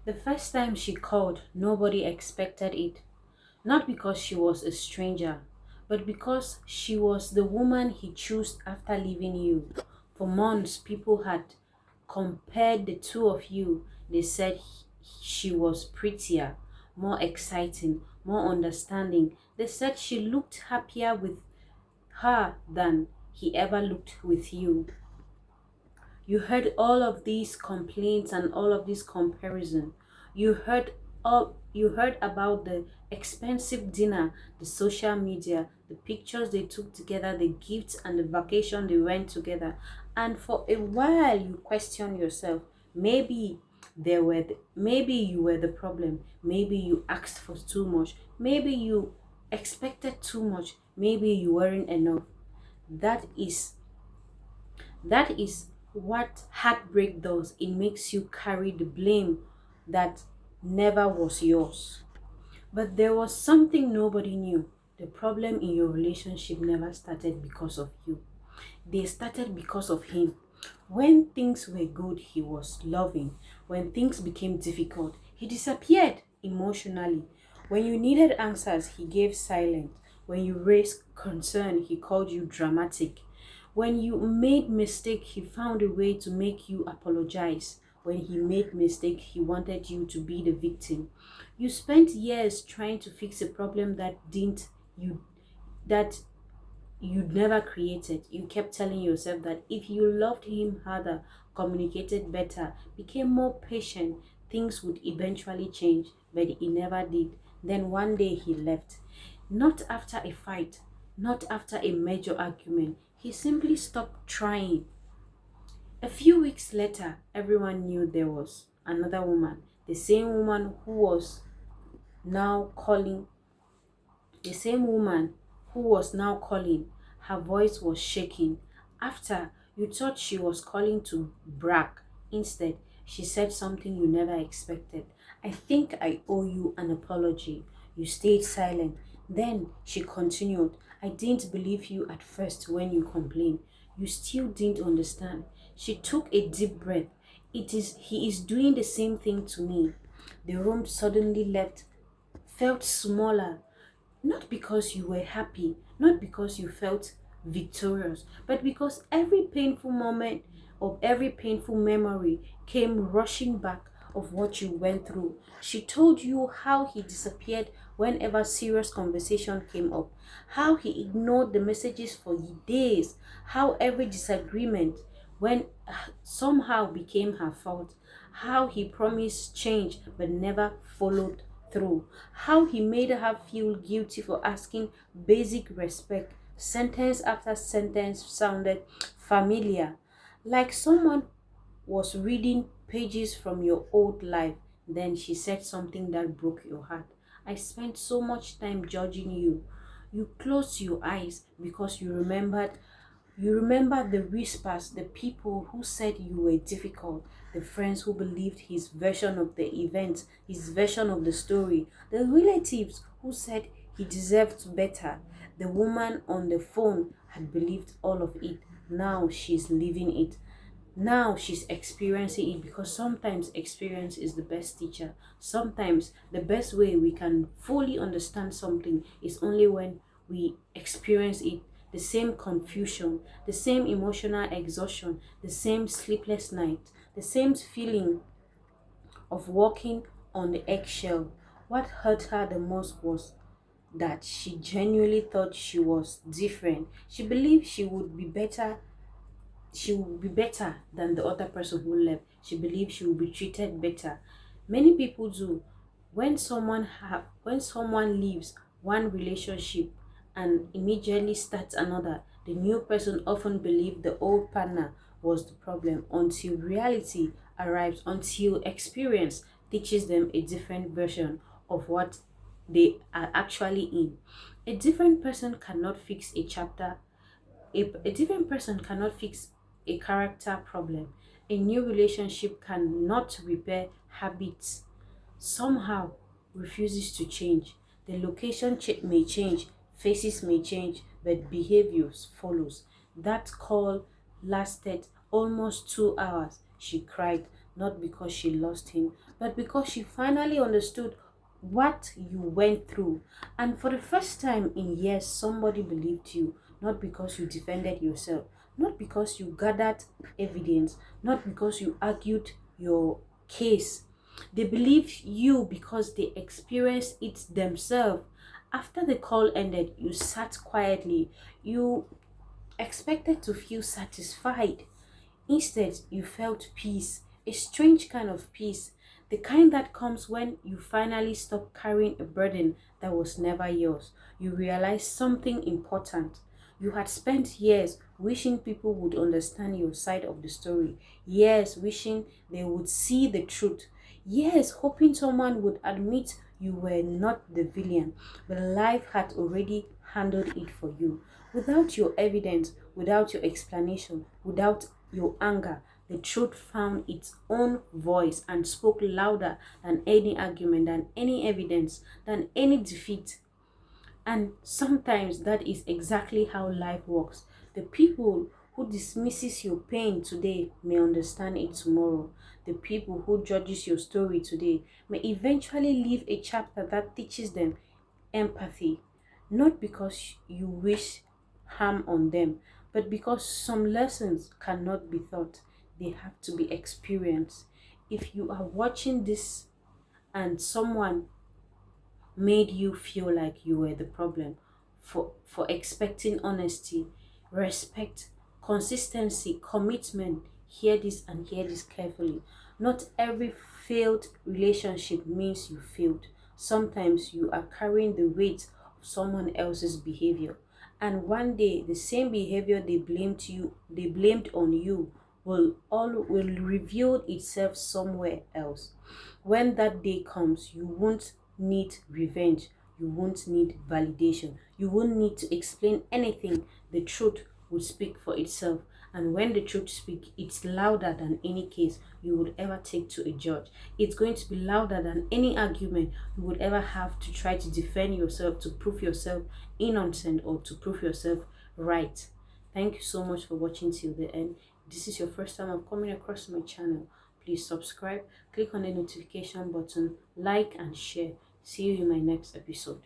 The first time she called, nobody expected it. Not because she was a stranger, but because she was the woman he chose after leaving you. For months, people had compared the two of you. They said she was prettier, more exciting, more understanding. They said she looked happier with her than he ever looked with you. You heard all of these complaints and all of this comparison. You heard about the expensive dinner, the social media, the pictures they took together, the gifts and the vacation they went together. And for a while you question yourself. Maybe you were the problem. Maybe you asked for too much. Maybe you expected too much. Maybe you weren't enough. That is that is what heartbreak does. It makes you carry the blame that never was yours. But there was something nobody knew. The problem in your relationship never started because of you, they started because of him. When things were good, he was loving. When things became difficult, he disappeared emotionally. When you needed answers, he gave silence. When you raised concern, he called you dramatic. When you made mistake, he found a way to make you apologize. When he made mistake, he wanted you to be the victim. You spent years trying to fix a problem you that you'd never created. You kept telling yourself that if you loved him harder, communicated better, became more patient, things would eventually change, but he never did. Then one day he left. Not after a fight, not after a major argument. He simply stopped trying. A few weeks later, everyone knew there was another woman, the same woman who was now calling the same woman who was now calling. Her voice was shaking. After you thought she was calling to brag, instead, she said something you never expected. I think I owe you an apology. You stayed silent. Then she continued. I didn't believe you at first when you complained. You still didn't understand. She took a deep breath. He is doing the same thing to me. The room suddenly felt smaller, not because you were happy, not because you felt victorious, but because every painful moment of every painful memory came rushing back of what you went through. She told you how he disappeared whenever serious conversation came up, how he ignored the messages for days, how every disagreement when somehow became her fault, how he promised change but never followed through, how he made her feel guilty for asking basic respect. Sentence after sentence sounded familiar, like someone was reading pages from your old life. Then she said something that broke your heart. I spent so much time judging you. You closed your eyes because you remember the whispers, the people who said you were difficult, the friends who believed his version of the event, his version of the story, the relatives who said he deserved better. The woman on the phone had believed all of it. Now she's living it. Now she's experiencing it, because sometimes experience is the best teacher. Sometimes the best way we can fully understand something is only when we experience it. The same confusion, the same emotional exhaustion, the same sleepless night, the same feeling of walking on the eggshell. What hurt her the most was that she genuinely thought she was different. She believed she will be better than the other person who left. She believes she will be treated better. Many people do. When someone leaves one relationship and immediately starts another, the new person often believes the old partner was the problem, until reality arrives, until experience teaches them a different version of what they are actually in. A different person cannot fix a chapter a different person cannot fix a character problem. A new relationship cannot repair habits somehow refuses to change. The location may change, faces may change, but behaviors follows. That call lasted almost 2 hours. She cried. not because she lost him, but because she finally understood what you went through. And for the first time in years, somebody believed you, not because you defended yourself, not because you gathered evidence, not because you argued your case. They believed you because they experienced it themselves. After the call ended, you sat quietly. You expected to feel satisfied. Instead, you felt peace, a strange kind of peace, the kind that comes when you finally stop carrying a burden that was never yours. You realize something important. You had spent years wishing people would understand your side of the story, years wishing they would see the truth, years hoping someone would admit you were not the villain, but life had already handled it for you. Without your evidence, without your explanation, without your anger, the truth found its own voice and spoke louder than any argument, than any evidence, than any defeat. And sometimes that is exactly how life works. The people who dismisses your pain today may understand it tomorrow. The people who judges your story today may eventually leave a chapter that teaches them empathy, not because you wish harm on them, but because some lessons cannot be taught, they have to be experienced. If you are watching this and someone made you feel like you were the problem for expecting honesty, respect, consistency, commitment, hear this carefully. Not every failed relationship means you failed. Sometimes you are carrying the weight of someone else's behavior, and one day the same behavior they blamed on you will reveal itself somewhere else. When that day comes, you won't need revenge, you won't need validation, you won't need to explain anything. The truth will speak for itself, and when the truth speaks, it's louder than any case you would ever take to a judge. It's going to be louder than any argument you would ever have to try to defend yourself, to prove yourself innocent, or to prove yourself right. Thank you so much for watching till the end. This is your first time of coming across my channel. Please subscribe, click on the notification button, like and share. See you in my next episode.